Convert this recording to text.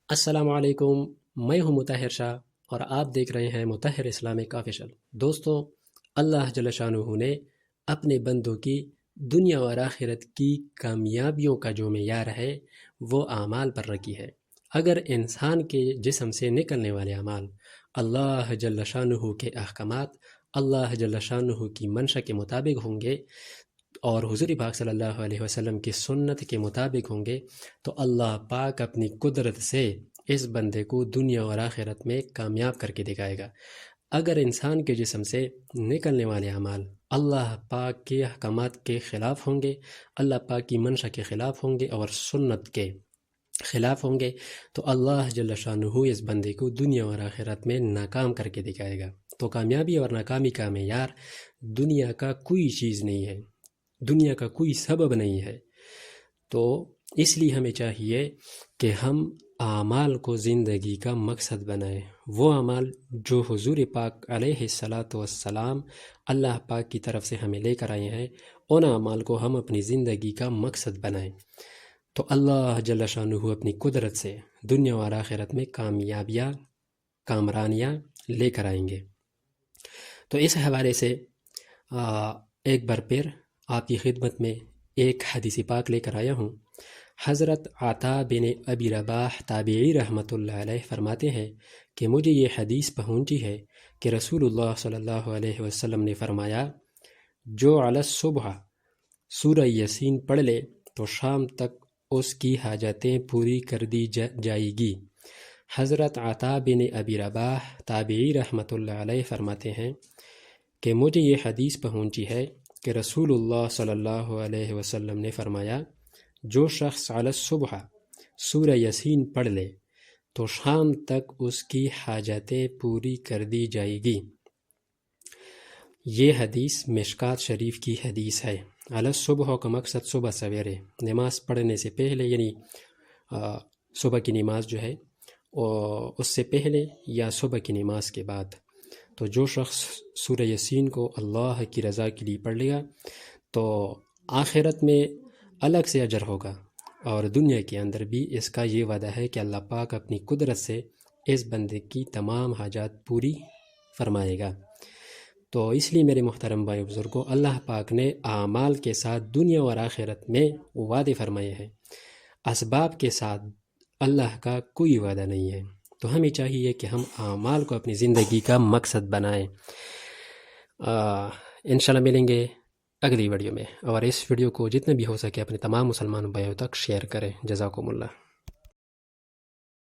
السلام علیکم، میں ہوں مطہر شاہ اور آپ دیکھ رہے ہیں مطہر اسلامک آفیشل۔ دوستوں، اللہ جل شانہ نے اپنے بندوں کی دنیا اور آخرت کی کامیابیوں کا جو معیار ہے وہ اعمال پر رکھی ہے۔ اگر انسان کے جسم سے نکلنے والے اعمال اللہ جل شانہ کے احکامات، اللہ جل شانہ کی منشا کے مطابق ہوں گے اور حضور پاک صلی اللہ علیہ وسلم کی سنت کے مطابق ہوں گے تو اللہ پاک اپنی قدرت سے اس بندے کو دنیا اور آخرت میں کامیاب کر کے دکھائے گا۔ اگر انسان کے جسم سے نکلنے والے اعمال اللہ پاک کے احکامات کے خلاف ہوں گے، اللہ پاک کی منشا کے خلاف ہوں گے اور سنت کے خلاف ہوں گے تو اللہ جل شانہ اس بندے کو دنیا اور آخرت میں ناکام کر کے دکھائے گا۔ تو کامیابی اور ناکامی کا معیار دنیا کا کوئی چیز نہیں ہے، دنیا کا کوئی سبب نہیں ہے۔ تو اس لیے ہمیں چاہیے کہ ہم اعمال کو زندگی کا مقصد بنائیں، وہ اعمال جو حضور پاک علیہ السلام اللہ پاک کی طرف سے ہمیں لے کر آئے ہیں، ان اعمال کو ہم اپنی زندگی کا مقصد بنائیں تو اللہ جل شانہ اپنی قدرت سے دنیا اور آخرت میں کامیابیاں، کامرانیاں لے کر آئیں گے۔ تو اس حوالے سے ایک بار پھر آپ کی خدمت میں ایک حدیث پاک لے کر آیا ہوں۔ حضرت عطا بن ابی رباح تابعی رحمۃ اللہ علیہ فرماتے ہیں کہ مجھے یہ حدیث پہنچی ہے کہ رسول اللہ صلی اللہ علیہ وسلم نے فرمایا، جو علی الصبح سورہ یاسین پڑھ لے تو شام تک اس کی حاجتیں پوری کر دی جائے گی۔ حضرت عطا بن ابی رباح تابعی رحمۃ اللہ علیہ فرماتے ہیں کہ مجھے یہ حدیث پہنچی ہے کہ رسول اللہ صلی اللہ علیہ وسلم نے فرمایا، جو شخص علی الصبح سورہ یاسین پڑھ لے تو شام تک اس کی حاجتیں پوری کر دی جائے گی۔ یہ حدیث مشکات شریف کی حدیث ہے۔ علی الصبح کا مقصد صبح سویرے نماز پڑھنے سے پہلے، یعنی صبح کی نماز جو ہے اس سے پہلے یا صبح کی نماز کے بعد۔ تو جو شخص سورہ یاسین کو اللہ کی رضا کے لیے پڑھ لیا تو آخرت میں الگ سے اجر ہوگا، اور دنیا کے اندر بھی اس کا یہ وعدہ ہے کہ اللہ پاک اپنی قدرت سے اس بندے کی تمام حاجات پوری فرمائے گا۔ تو اس لیے میرے محترم بھائی بزرگوں، اللہ پاک نے اعمال کے ساتھ دنیا اور آخرت میں وعدے فرمائے ہیں، اسباب کے ساتھ اللہ کا کوئی وعدہ نہیں ہے۔ تو ہمیں چاہیے کہ ہم اعمال کو اپنی زندگی کا مقصد بنائیں۔ انشاءاللہ ملیں گے اگلی ویڈیو میں، اور اس ویڈیو کو جتنے بھی ہو سکے اپنے تمام مسلمان بھائیوں تک شیئر کریں۔ جزاکم اللہ۔